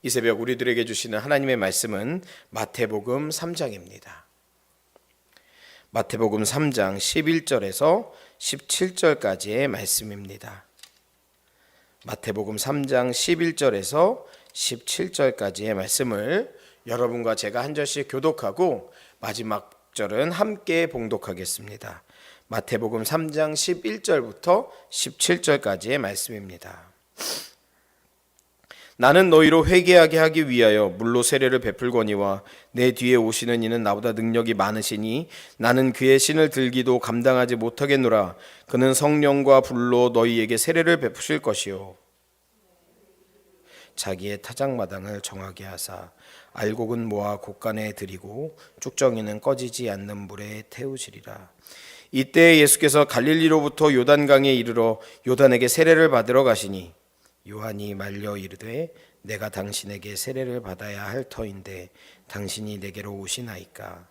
이 새벽 우리들에게 주시는 하나님의 말씀은 마태복음 3장입니다. 마태복음 3장 11절에서 17절까지의 말씀입니다. 마태복음 3장 11절에서 17절까지의 말씀을 여러분과 제가 한 절씩 교독하고 마지막 절은 함께 봉독하겠습니다. 마태복음 3장 11절부터 17절까지의 말씀입니다. 나는 너희로 회개하게 하기 위하여 물로 세례를 베풀거니와 내 뒤에 오시는 이는 나보다 능력이 많으시니 나는 그의 신을 들기도 감당하지 못하겠노라. 그는 성령과 불로 너희에게 세례를 베푸실 것이요 자기의 타작마당을 정하게 하사 알곡은 모아 곳간에 들이고 쭉정이는 꺼지지 않는 물에 태우시리라. 이때 예수께서 갈릴리로부터 요단강에 이르러 요단에게 세례를 받으러 가시니 요한이 말려 이르되 내가 당신에게 세례를 받아야 할 터인데 당신이 내게로 오시나이까.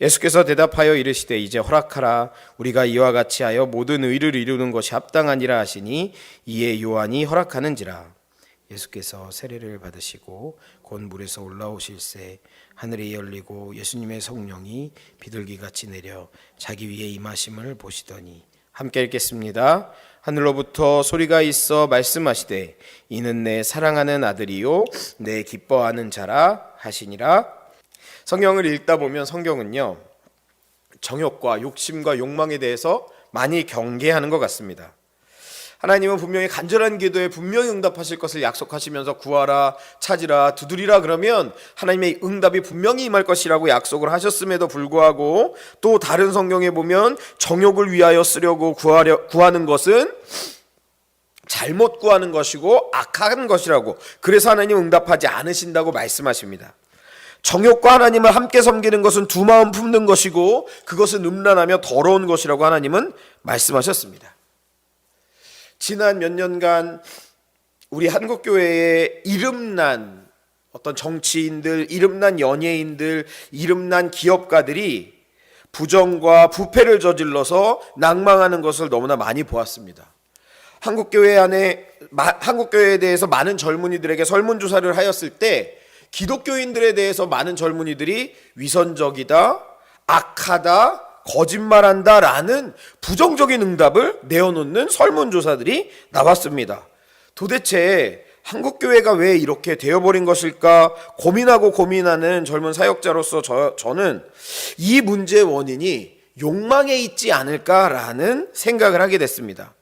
예수께서 대답하여 이르시되 이제 허락하라. 우리가 이와 같이 하여 모든 의를 이루는 것이 합당하니라 하시니 이에 요한이 허락하는지라. 예수께서 세례를 받으시고 곧 물에서 올라오실새 하늘이 열리고 예수님의 성령이 비둘기같이 내려 자기 위에 임하심을 보시더니. 함께 읽겠습니다. 하늘로부터 소리가 있어 말씀하시되 이는 내 사랑하는 아들이요 내 기뻐하는 자라 하시니라. 성경을 읽다 보면 성경은요 정욕과 욕심과 욕망에 대해서 많이 경계하는 것 같습니다. 하나님은 분명히 간절한 기도에 분명히 응답하실 것을 약속하시면서 구하라, 찾으라, 두드리라 그러면 하나님의 응답이 분명히 임할 것이라고 약속을 하셨음에도 불구하고 또 다른 성경에 보면 정욕을 위하여 쓰려고 구하는 것은 잘못 구하는 것이고 악한 것이라고, 그래서 하나님 응답하지 않으신다고 말씀하십니다. 정욕과 하나님을 함께 섬기는 것은 두 마음 품는 것이고 그것은 음란하며 더러운 것이라고 하나님은 말씀하셨습니다. 지난 몇 년간 우리 한국교회에 이름난 어떤 정치인들, 이름난 연예인들, 이름난 기업가들이 부정과 부패를 저질러서 낭망하는 것을 너무나 많이 보았습니다. 한국교회에 대해서 많은 젊은이들에게 설문조사를 하였을 때 기독교인들에 대해서 많은 젊은이들이 위선적이다, 악하다, 거짓말한다 라는 부정적인 응답을 내어놓는 설문조사들이 나왔습니다. 도대체 한국교회가 왜 이렇게 되어버린 것일까 고민하는 젊은 사역자로서 저는 이 문제의 원인이 욕망에 있지 않을까라는 생각을 하게 됐습니다.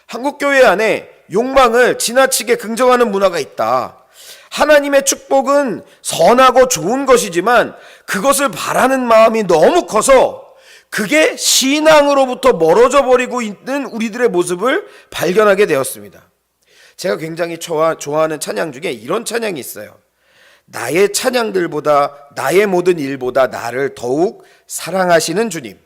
한국교회 안에 욕망을 지나치게 긍정하는 문화가 있다. 하나님의 축복은 선하고 좋은 것이지만 그것을 바라는 마음이 너무 커서 그게 신앙으로부터 멀어져 버리고 있는 우리들의 모습을 발견하게 되었습니다. 제가 굉장히 좋아하는 찬양 중에 이런 찬양이 있어요. 나의 찬양들보다 나의 모든 일보다 나를 더욱 사랑하시는 주님.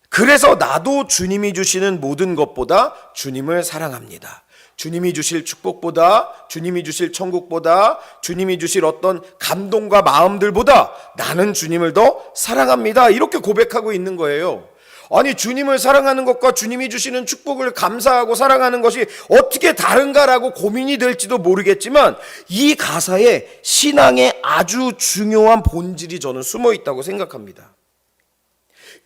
그래서 나도 주님이 주시는 모든 것보다 주님을 사랑합니다. 주님이 주실 축복보다, 주님이 주실 천국보다, 주님이 주실 어떤 감동과 마음들보다 나는 주님을 더 사랑합니다. 이렇게 고백하고 있는 거예요. 아니, 주님을 사랑하는 것과 주님이 주시는 축복을 감사하고 사랑하는 것이 어떻게 다른가라고 고민이 될지도 모르겠지만 이 가사에 신앙의 아주 중요한 본질이 저는 숨어 있다고 생각합니다.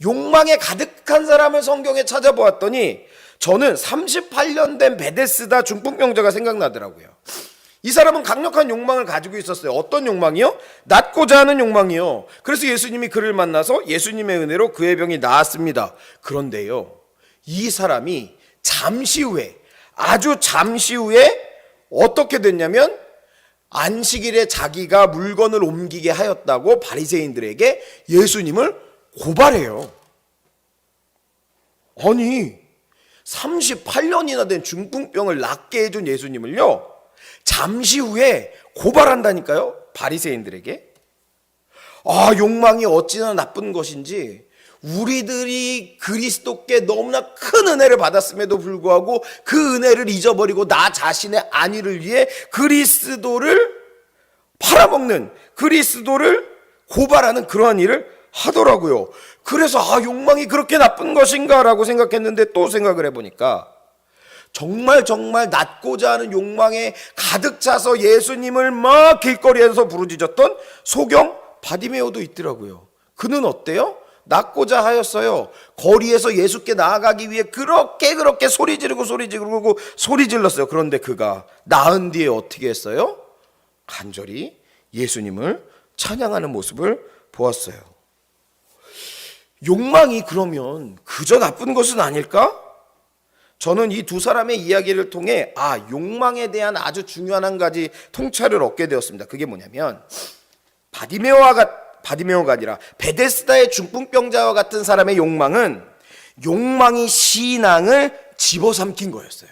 욕망에 가득한 사람을 성경에 찾아보았더니 저는 38년 된 베데스다 중풍병자가 생각나더라고요. 이 사람은 강력한 욕망을 가지고 있었어요. 어떤 욕망이요? 낫고자 하는 욕망이요. 그래서 예수님이 그를 만나서 예수님의 은혜로 그의 병이 나았습니다. 그런데요, 이 사람이 아주 잠시 후에 어떻게 됐냐면 안식일에 자기가 물건을 옮기게 하였다고 바리새인들에게 예수님을 고발해요. 아니, 38년이나 된 중풍병을 낫게 해준 예수님을요 잠시 후에 고발한다니까요, 바리새인들에게. 욕망이 어찌나 나쁜 것인지 우리들이 그리스도께 너무나 큰 은혜를 받았음에도 불구하고 그 은혜를 잊어버리고 나 자신의 안위를 위해 그리스도를 팔아먹는, 그리스도를 고발하는 그러한 일을 하더라고요. 그래서 욕망이 그렇게 나쁜 것인가 라고 생각했는데 또 생각을 해보니까 정말 낳고자 하는 욕망에 가득 차서 예수님을 막 길거리에서 부르짖었던 소경 바디메오도 있더라고요. 그는 어때요? 낳고자 하였어요. 거리에서 예수께 나아가기 위해 그렇게 소리 지르고 소리 질렀어요. 그런데 그가 낳은 뒤에 어떻게 했어요? 간절히 예수님을 찬양하는 모습을 보았어요. 욕망이 그러면 그저 나쁜 것은 아닐까? 저는 이 두 사람의 이야기를 통해 욕망에 대한 아주 중요한 한 가지 통찰을 얻게 되었습니다. 그게 뭐냐면 바디메오가 아니라 베데스다의 중풍병자와 같은 사람의 욕망이 신앙을 집어삼킨 거였어요.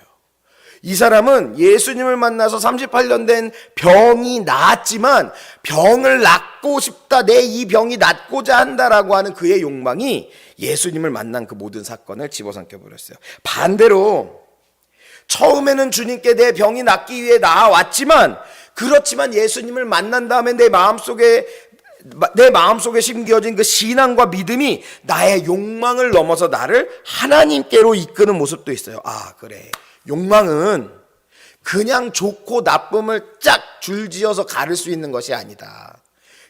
이 사람은 예수님을 만나서 38년 된 병이 나았지만 병을 낫고 싶다, 내 이 병이 낫고자 한다라고 하는 그의 욕망이 예수님을 만난 그 모든 사건을 집어삼켜 버렸어요. 반대로 처음에는 주님께 내 병이 낫기 위해 나아왔지만, 그렇지만 예수님을 만난 다음에 내 마음속에 심겨진 그 신앙과 믿음이 나의 욕망을 넘어서 나를 하나님께로 이끄는 모습도 있어요. 그래, 욕망은 그냥 좋고 나쁨을 쫙 줄지어서 가를 수 있는 것이 아니다.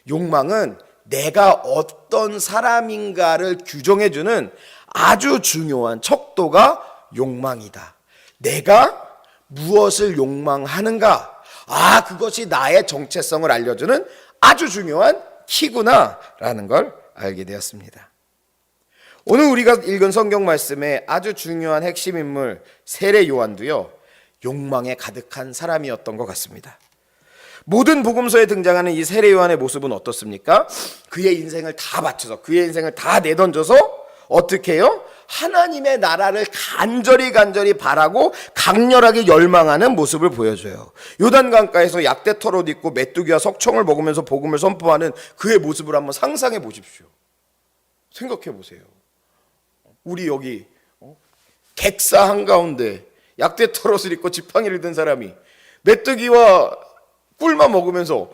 욕망은 내가 어떤 사람인가를 규정해주는 아주 중요한 척도가 욕망이다. 내가 무엇을 욕망하는가? 그것이 나의 정체성을 알려주는 아주 중요한 키구나라는 걸 알게 되었습니다. 오늘 우리가 읽은 성경 말씀의 아주 중요한 핵심 인물 세례 요한도요, 욕망에 가득한 사람이었던 것 같습니다. 모든 복음서에 등장하는 이 세례 요한의 모습은 어떻습니까? 그의 인생을 다 바쳐서, 그의 인생을 다 내던져서 어떻게 해요? 하나님의 나라를 간절히 바라고 강렬하게 열망하는 모습을 보여줘요. 요단강가에서 약대 털옷 입고 메뚜기와 석청을 먹으면서 복음을 선포하는 그의 모습을 한번 상상해 보십시오. 생각해 보세요. 우리 여기 객사 한가운데 약대 털옷을 입고 지팡이를 든 사람이 메뚜기와 꿀만 먹으면서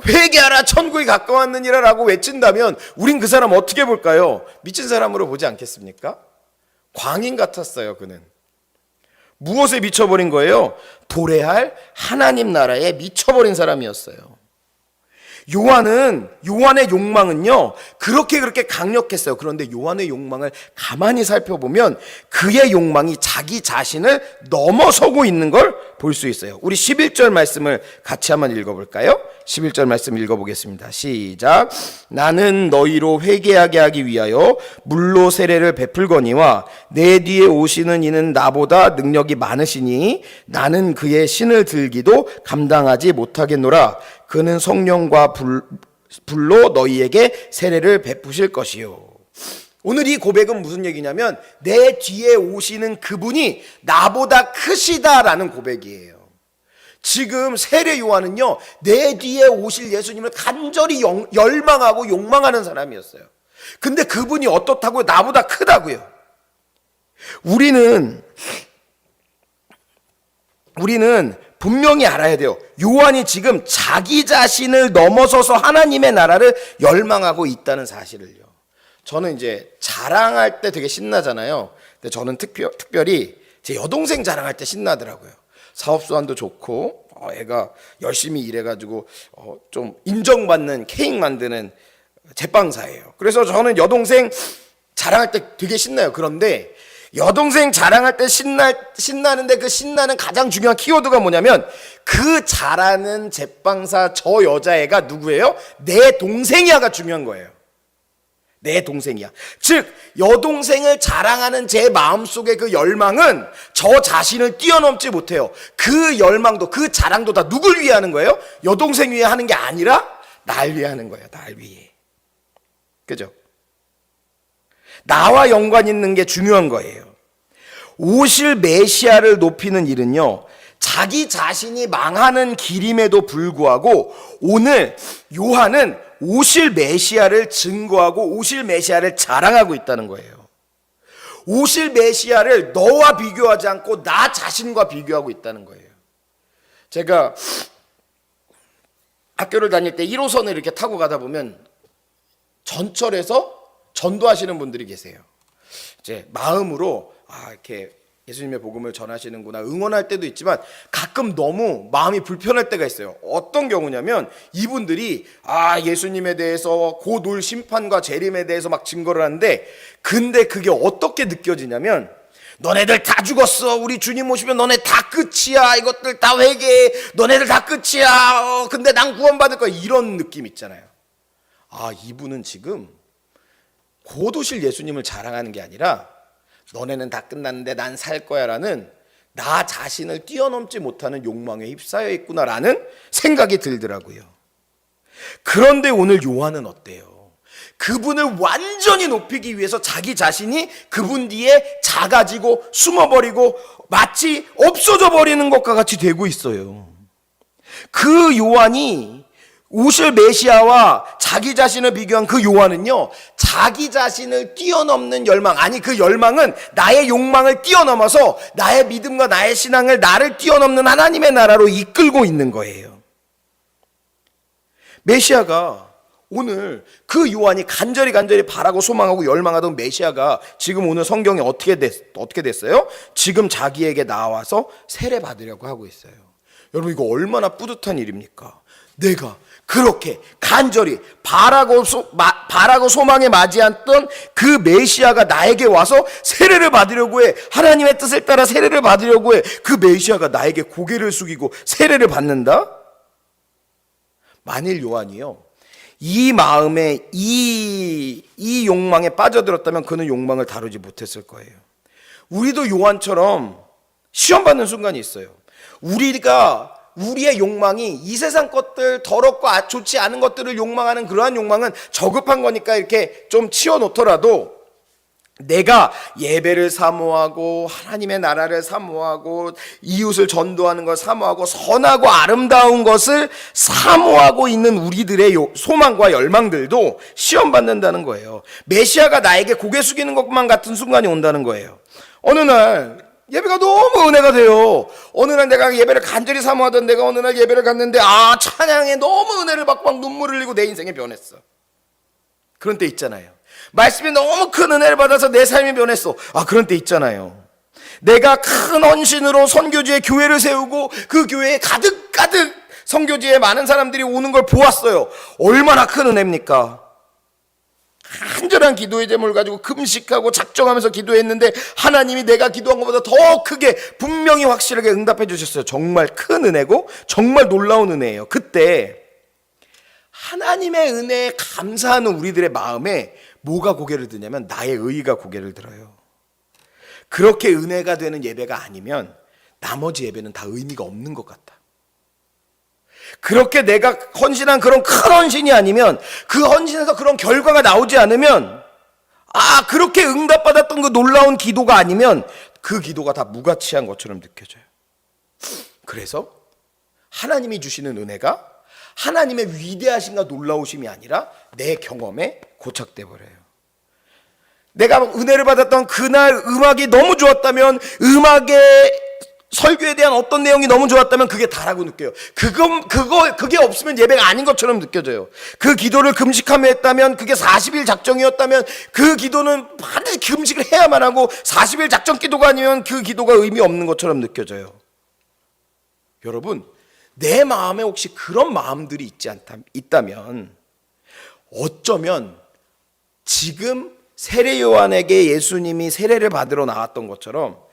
회개하라, 천국이 가까웠느니라 라고 외친다면 우린 그 사람 어떻게 볼까요? 미친 사람으로 보지 않겠습니까? 광인 같았어요. 그는 무엇에 미쳐버린 거예요? 도래할 하나님 나라에 미쳐버린 사람이었어요. 요한의 욕망은요, 그렇게 강력했어요. 그런데 요한의 욕망을 가만히 살펴보면 그의 욕망이 자기 자신을 넘어서고 있는 걸 볼 수 있어요. 우리 11절 말씀을 같이 한번 읽어볼까요? 11절 말씀 읽어보겠습니다. 시작. 나는 너희로 회개하게 하기 위하여 물로 세례를 베풀거니와 내 뒤에 오시는 이는 나보다 능력이 많으시니 나는 그의 신을 들기도 감당하지 못하겠노라. 그는 성령과 불로 너희에게 세례를 베푸실 것이요. 오늘 이 고백은 무슨 얘기냐면 내 뒤에 오시는 그분이 나보다 크시다라는 고백이에요. 지금 세례 요한은요, 내 뒤에 오실 예수님을 간절히 열망하고 욕망하는 사람이었어요. 근데 그분이 어떻다고요? 나보다 크다고요. 우리는 분명히 알아야 돼요. 요한이 지금 자기 자신을 넘어서서 하나님의 나라를 열망하고 있다는 사실을요. 저는 이제 자랑할 때 되게 신나잖아요. 근데 저는 특별히 제 여동생 자랑할 때 신나더라고요. 사업수완도 좋고 애가 열심히 일해가지고 좀 인정받는 케이크 만드는 제빵사예요. 그래서 저는 여동생 자랑할 때 되게 신나요. 그런데 여동생 자랑할 때 신나는데 그 신나는 가장 중요한 키워드가 뭐냐면 그 잘하는 제빵사 저 여자애가 누구예요? 내 동생이야가 중요한 거예요. 내 동생이야. 즉 여동생을 자랑하는 제 마음속의 그 열망은 저 자신을 뛰어넘지 못해요. 그 열망도 그 자랑도 다 누굴 위해 하는 거예요? 여동생 위해 하는 게 아니라 날 위해 하는 거예요. 날 위해. 그죠? 나와 연관 있는 게 중요한 거예요. 오실 메시아를 높이는 일은요, 자기 자신이 망하는 길임에도 불구하고 오늘 요한은 오실 메시아를 증거하고 오실 메시아를 자랑하고 있다는 거예요. 오실 메시아를 너와 비교하지 않고 나 자신과 비교하고 있다는 거예요. 제가 학교를 다닐 때 1호선을 이렇게 타고 가다 보면 전철에서 전도하시는 분들이 계세요. 이제 마음으로 이렇게 예수님의 복음을 전하시는구나 응원할 때도 있지만 가끔 너무 마음이 불편할 때가 있어요. 어떤 경우냐면 이분들이 예수님에 대해서 곧 올 심판과 재림에 대해서 막 증거를 하는데, 근데 그게 어떻게 느껴지냐면 너네들 다 죽었어, 우리 주님 오시면 너네 다 끝이야, 이것들 다 회개해, 너네들 다 끝이야, 근데 난 구원받을 거야, 이런 느낌 있잖아요. 이분은 지금 곧 오실 예수님을 자랑하는 게 아니라 너네는 다 끝났는데 난 살 거야 라는 나 자신을 뛰어넘지 못하는 욕망에 휩싸여 있구나라는 생각이 들더라고요. 그런데 오늘 요한은 어때요? 그분을 완전히 높이기 위해서 자기 자신이 그분 뒤에 작아지고 숨어버리고 마치 없어져 버리는 것과 같이 되고 있어요. 그 요한이 오실 메시아와 자기 자신을 비교한 그 요한은요, 자기 자신을 뛰어넘는 열망, 그 열망은 나의 욕망을 뛰어넘어서 나의 믿음과 나의 신앙을 나를 뛰어넘는 하나님의 나라로 이끌고 있는 거예요. 메시아가 오늘 그 요한이 간절히 바라고 소망하고 열망하던 메시아가 지금 오늘 성경에 어떻게 됐어요? 지금 자기에게 나와서 세례 받으려고 하고 있어요. 여러분, 이거 얼마나 뿌듯한 일입니까? 내가 그렇게 간절히 바라고 소망에 맞이했던 그 메시아가 나에게 와서 세례를 받으려고 해. 하나님의 뜻을 따라 세례를 받으려고 해. 그 메시아가 나에게 고개를 숙이고 세례를 받는다? 만일 요한이요, 이 마음에 이 욕망에 빠져들었다면 그는 욕망을 다루지 못했을 거예요. 우리도 요한처럼 시험 받는 순간이 있어요. 우리의 욕망이 이 세상 것들, 더럽고 좋지 않은 것들을 욕망하는 그러한 욕망은 저급한 거니까 이렇게 좀 치워놓더라도, 내가 예배를 사모하고 하나님의 나라를 사모하고 이웃을 전도하는 걸 사모하고 선하고 아름다운 것을 사모하고 있는 우리들의 소망과 열망들도 시험받는다는 거예요. 메시아가 나에게 고개 숙이는 것만 같은 순간이 온다는 거예요. 어느 날 예배가 너무 은혜가 돼요. 어느 날 내가 예배를 간절히 사모하던 내가 어느 날 예배를 갔는데 찬양에 너무 은혜를 받고 막 눈물을 흘리고 내 인생이 변했어. 그런 때 있잖아요. 말씀이 너무 큰 은혜를 받아서 내 삶이 변했어. 그런 때 있잖아요. 내가 큰 헌신으로 선교지에 교회를 세우고 그 교회에 가득 선교지에 많은 사람들이 오는 걸 보았어요. 얼마나 큰 은혜입니까? 간절한 기도의 제목을 가지고 금식하고 작정하면서 기도했는데 하나님이 내가 기도한 것보다 더 크게 분명히 확실하게 응답해 주셨어요. 정말 큰 은혜고 정말 놀라운 은혜예요. 그때 하나님의 은혜에 감사하는 우리들의 마음에 뭐가 고개를 드냐면 나의 의의가 고개를 들어요. 그렇게 은혜가 되는 예배가 아니면 나머지 예배는 다 의미가 없는 것 같다. 그렇게 내가 헌신한 그런 큰 헌신이 아니면, 그 헌신에서 그런 결과가 나오지 않으면, 그렇게 응답받았던 그 놀라운 기도가 아니면 그 기도가 다 무가치한 것처럼 느껴져요. 그래서 하나님이 주시는 은혜가 하나님의 위대하심과 놀라우심이 아니라 내 경험에 고착돼 버려요. 내가 은혜를 받았던 그날 음악이 너무 좋았다면, 설교에 대한 어떤 내용이 너무 좋았다면 그게 다라고 느껴요. 그게 없으면 예배가 아닌 것처럼 느껴져요. 그 기도를 금식하며 했다면, 그게 40일 작정이었다면 그 기도는 반드시 금식을 해야만 하고, 40일 작정 기도가 아니면 그 기도가 의미 없는 것처럼 느껴져요. 여러분, 내 마음에 혹시 그런 마음들이 있다면 어쩌면 지금 세례 요한에게 예수님이 세례를 받으러 나왔던 것처럼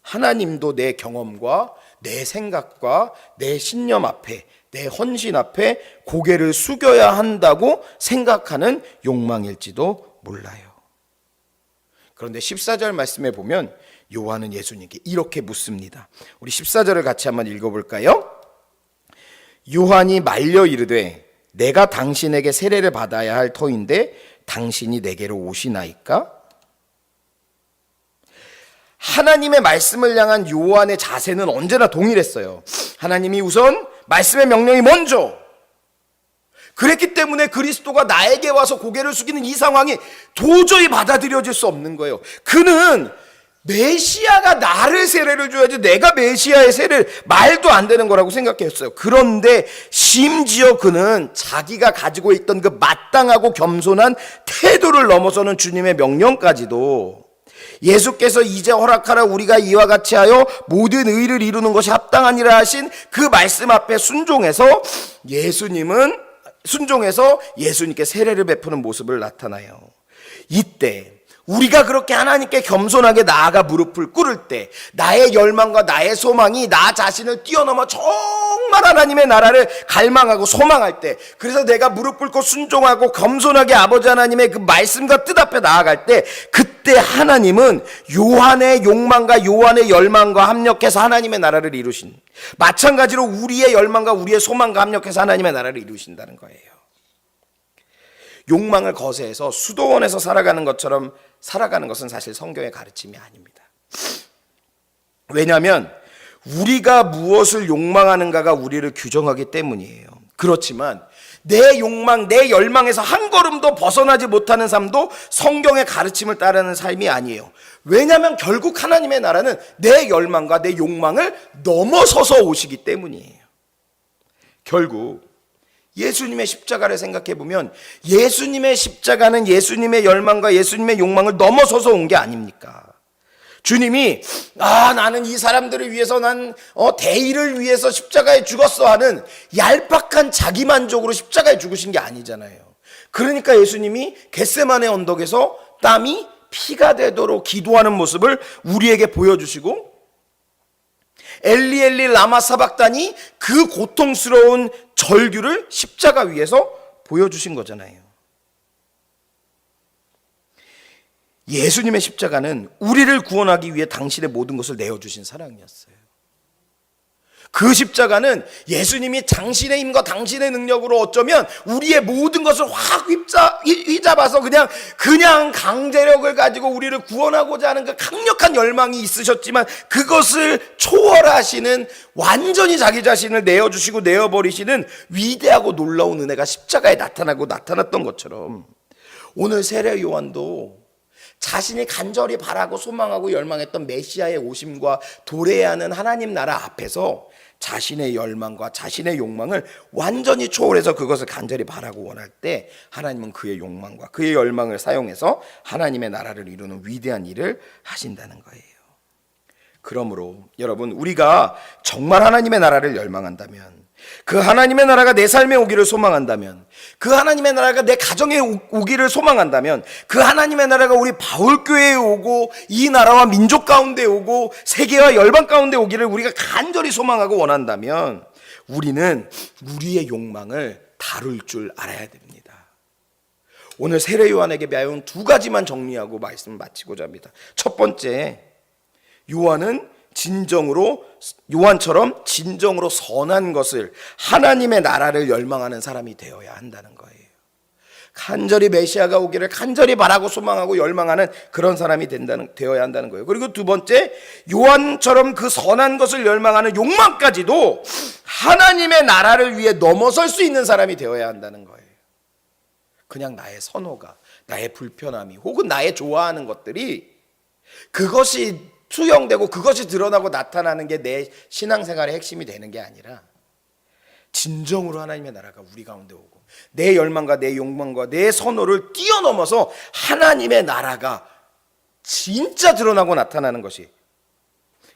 하나님도 내 경험과 내 생각과 내 신념 앞에, 내 헌신 앞에 고개를 숙여야 한다고 생각하는 욕망일지도 몰라요. 그런데 14절 말씀에 보면 요한은 예수님께 이렇게 묻습니다. 우리 14절을 같이 한번 읽어볼까요? 요한이 말려 이르되 내가 당신에게 세례를 받아야 할 터인데 당신이 내게로 오시나이까? 하나님의 말씀을 향한 요한의 자세는 언제나 동일했어요. 하나님이 우선 말씀의 명령이 먼저. 그랬기 때문에 그리스도가 나에게 와서 고개를 숙이는 이 상황이 도저히 받아들여질 수 없는 거예요. 그는 메시아가 나를 세례를 줘야지 내가 메시아의 세례를, 말도 안 되는 거라고 생각했어요. 그런데 심지어 그는 자기가 가지고 있던 그 마땅하고 겸손한 태도를 넘어서는 주님의 명령까지도 예수께서 이제 허락하라 우리가 이와 같이 하여 모든 의를 이루는 것이 합당하니라 하신 그 말씀 앞에 순종해서 예수님께 세례를 베푸는 모습을 나타나요. 이때 우리가 그렇게 하나님께 겸손하게 나아가 무릎을 꿇을 때 나의 열망과 나의 소망이 나 자신을 뛰어넘어 정말 하나님의 나라를 갈망하고 소망할 때, 그래서 내가 무릎 꿇고 순종하고 겸손하게 아버지 하나님의 그 말씀과 뜻 앞에 나아갈 때, 그때 하나님은 요한의 욕망과 요한의 열망과 합력해서 하나님의 나라를 이루신, 마찬가지로 우리의 열망과 우리의 소망과 합력해서 하나님의 나라를 이루신다는 거예요. 욕망을 거세해서 수도원에서 살아가는 것처럼 살아가는 것은 사실 성경의 가르침이 아닙니다. 왜냐하면 우리가 무엇을 욕망하는가가 우리를 규정하기 때문이에요. 그렇지만 내 욕망, 내 열망에서 한 걸음도 벗어나지 못하는 삶도 성경의 가르침을 따르는 삶이 아니에요. 왜냐하면 결국 하나님의 나라는 내 열망과 내 욕망을 넘어서서 오시기 때문이에요. 결국 예수님의 십자가를 생각해 보면 예수님의 십자가는 예수님의 열망과 예수님의 욕망을 넘어서서 온 게 아닙니까? 주님이 나는 이 사람들을 위해서 대의를 위해서 십자가에 죽었어 하는 얄팍한 자기만족으로 십자가에 죽으신 게 아니잖아요. 그러니까 예수님이 겟세마네 언덕에서 땀이 피가 되도록 기도하는 모습을 우리에게 보여주시고, 엘리 엘리 라마 사박다니 그 고통스러운 절규를 십자가 위에서 보여주신 거잖아요. 예수님의 십자가는 우리를 구원하기 위해 당신의 모든 것을 내어주신 사랑이었어요. 그 십자가는 예수님이 당신의 힘과 당신의 능력으로 어쩌면 우리의 모든 것을 확 휘잡아서 그냥 강제력을 가지고 우리를 구원하고자 하는 그 강력한 열망이 있으셨지만, 그것을 초월하시는, 완전히 자기 자신을 내어주시고 내어버리시는 위대하고 놀라운 은혜가 십자가에 나타났던 것처럼, 오늘 세례 요한도 자신이 간절히 바라고 소망하고 열망했던 메시아의 오심과 도래하는 하나님 나라 앞에서 자신의 열망과 자신의 욕망을 완전히 초월해서 그것을 간절히 바라고 원할 때, 하나님은 그의 욕망과 그의 열망을 사용해서 하나님의 나라를 이루는 위대한 일을 하신다는 거예요. 그러므로 여러분, 우리가 정말 하나님의 나라를 열망한다면, 그 하나님의 나라가 내 삶에 오기를 소망한다면, 그 하나님의 나라가 내 가정에 오기를 소망한다면, 그 하나님의 나라가 우리 바울교회에 오고 이 나라와 민족 가운데 오고 세계와 열방 가운데 오기를 우리가 간절히 소망하고 원한다면, 우리는 우리의 욕망을 다룰 줄 알아야 됩니다. 오늘 세례 요한에게 배운 두 가지만 정리하고 말씀을 마치고자 합니다. 첫 번째, 요한처럼 진정으로 선한 것을, 하나님의 나라를 열망하는 사람이 되어야 한다는 거예요. 간절히 메시아가 오기를 간절히 바라고 소망하고 열망하는 그런 사람이 되어야 한다는 거예요. 그리고 두 번째, 요한처럼 그 선한 것을 열망하는 욕망까지도 하나님의 나라를 위해 넘어설 수 있는 사람이 되어야 한다는 거예요. 그냥 나의 선호가, 나의 불편함이, 혹은 나의 좋아하는 것들이, 그것이 투영되고 그것이 드러나고 나타나는 게 내 신앙생활의 핵심이 되는 게 아니라, 진정으로 하나님의 나라가 우리 가운데 오고 내 열망과 내 욕망과 내 선호를 뛰어넘어서 하나님의 나라가 진짜 드러나고 나타나는 것이,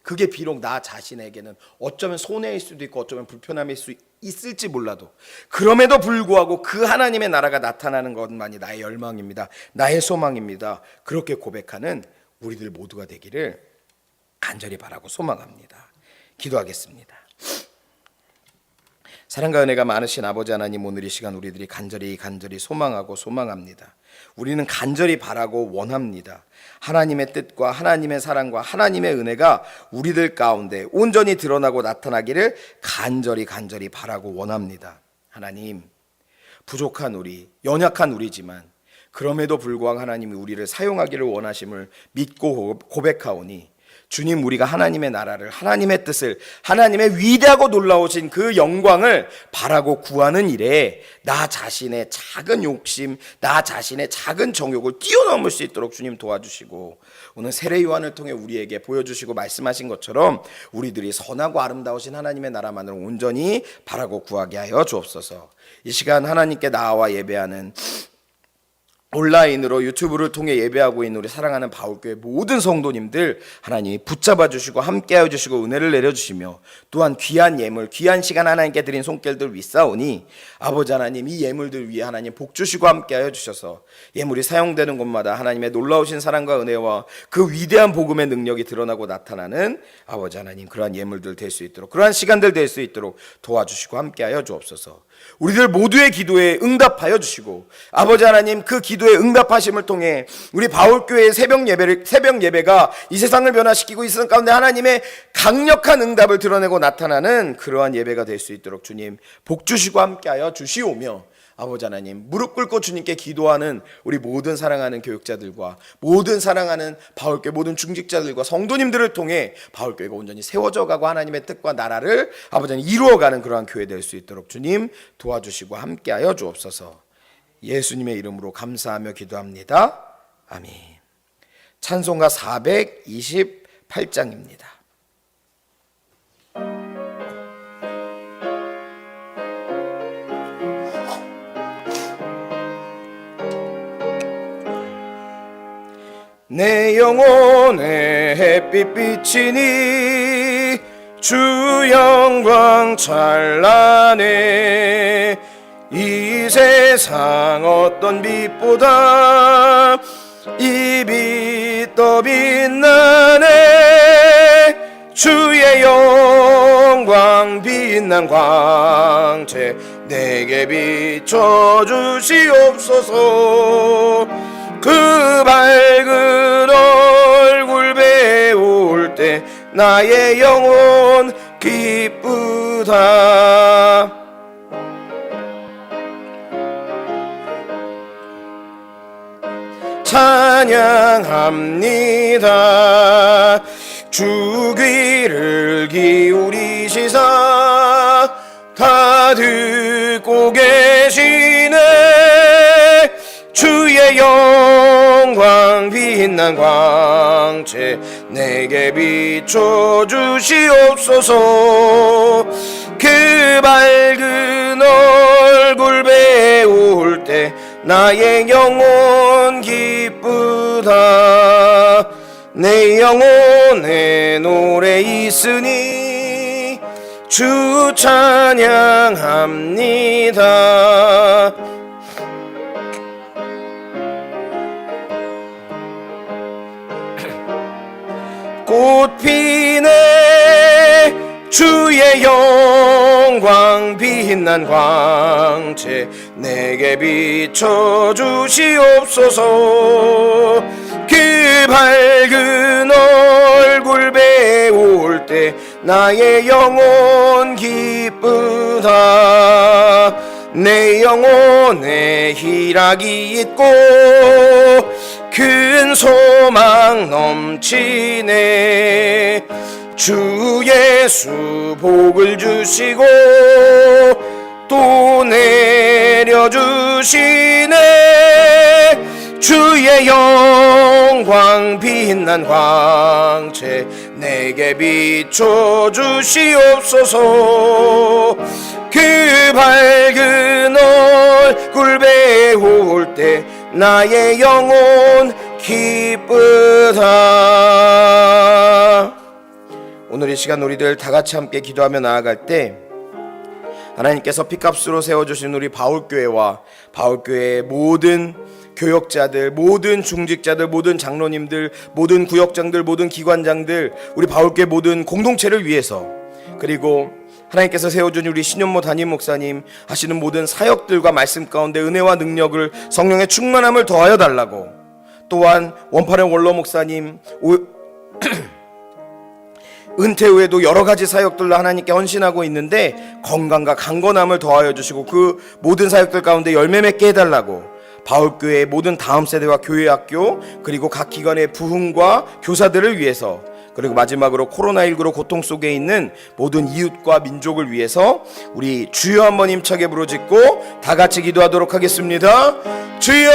그게 비록 나 자신에게는 어쩌면 손해일 수도 있고 어쩌면 불편함일 수 있을지 몰라도, 그럼에도 불구하고 그 하나님의 나라가 나타나는 것만이 나의 열망입니다, 나의 소망입니다, 그렇게 고백하는 우리들 모두가 되기를 간절히 바라고 소망합니다. 기도하겠습니다. 사랑과 은혜가 많으신 아버지 하나님, 오늘 이 시간 우리들이 간절히 소망하고 소망합니다. 우리는 간절히 바라고 원합니다. 하나님의 뜻과 하나님의 사랑과 하나님의 은혜가 우리들 가운데 온전히 드러나고 나타나기를 간절히 바라고 원합니다. 하나님, 부족한 우리, 연약한 우리지만 그럼에도 불구하고 하나님이 우리를 사용하기를 원하심을 믿고 고백하오니, 주님, 우리가 하나님의 나라를, 하나님의 뜻을, 하나님의 위대하고 놀라우신 그 영광을 바라고 구하는 일에 나 자신의 작은 욕심, 나 자신의 작은 정욕을 뛰어넘을 수 있도록 주님 도와주시고, 오늘 세례 요한을 통해 우리에게 보여주시고 말씀하신 것처럼 우리들이 선하고 아름다우신 하나님의 나라만을 온전히 바라고 구하게 하여 주옵소서. 이 시간 하나님께 나아와 예배하는 온라인으로 유튜브를 통해 예배하고 있는 우리 사랑하는 바울교회 모든 성도님들 하나님이 붙잡아 주시고 함께하여 주시고 은혜를 내려주시며 또한 귀한 예물 귀한 시간 하나님께 드린 손길들 위싸우니 아버지 하나님 이 예물들 위해 하나님 복 주시고 함께하여 주셔서 예물이 사용되는 곳마다 하나님의 놀라우신 사랑과 은혜와 그 위대한 복음의 능력이 드러나고 나타나는 아버지 하나님 그러한 예물들 될 수 있도록 그러한 시간들 될 수 있도록 도와주시고 함께하여 주옵소서. 우리들 모두의 기도에 응답하여 주시고 아버지 하나님 그 기도에 응답하심을 통해 우리 바울교회의 새벽 예배가 이 세상을 변화시키고 있는 가운데 하나님의 강력한 응답을 드러내고 나타나는 그러한 예배가 될 수 있도록 주님 복 주시고 함께하여 주시오며 아버지 하나님 무릎 꿇고 주님께 기도하는 우리 모든 사랑하는 교육자들과 모든 사랑하는 바울교회 모든 중직자들과 성도님들을 통해 바울교회가 온전히 세워져 가고 하나님의 뜻과 나라를 아버지 하나님 이루어가는 그러한 교회 될 수 있도록 주님 도와주시고 함께하여 주옵소서. 예수님의 이름으로 감사하며 기도합니다. 아멘. 찬송가 428장입니다. 내 영혼의 햇빛 비치니 주 영광 찬란해 이 세상 어떤 빛보다 이 빛 더 빛나네 주의 영광 빛난 광채 내게 비춰 주시옵소서. 그 밝은 얼굴 배울 때 나의 영혼 기쁘다. 찬양합니다. 주 귀를 기울이시사 다 듣고 계시네 주의 영광 빛난 광채 내게 비춰 주시옵소서. 그 밝은 얼굴 배울 때 나의 영혼 기쁘다. 내 영혼에 노래 있으니 주 찬양합니다. 꽃 피네 주의 영광 빛난 광채 내게 비춰 주시옵소서. 그 밝은 얼굴 배울 때 나의 영혼 기쁘다. 내 영혼에 희락이 있고 큰 소망 넘치네 주 예수 복을 주시고 또 내려주시네 주의 영광 빛난 광채 내게 비춰 주시옵소서. 그 밝은 얼굴 배울 때 나의 영혼 기쁘다. 오늘 이 시간 우리들 다 같이 함께 기도하며 나아갈 때 하나님께서 피값으로 세워주신 우리 바울교회와 바울교회의 모든 교역자들, 모든 중직자들, 모든 장로님들, 모든 구역장들, 모든 기관장들, 우리 바울교회 모든 공동체를 위해서, 그리고 하나님께서 세워준 우리 신현모 담임 목사님 하시는 모든 사역들과 말씀 가운데 은혜와 능력을 성령의 충만함을 더하여 달라고, 또한 원파령 원로 목사님 은퇴 후에도 여러 가지 사역들로 하나님께 헌신하고 있는데 건강과 강건함을 더하여 주시고 그 모든 사역들 가운데 열매 맺게 해달라고, 바울교회의 모든 다음 세대와 교회학교 그리고 각 기관의 부흥과 교사들을 위해서, 그리고 마지막으로 코로나19로 고통 속에 있는 모든 이웃과 민족을 위해서 우리 주여 한번 힘차게 부르짖고 다 같이 기도하도록 하겠습니다. 주여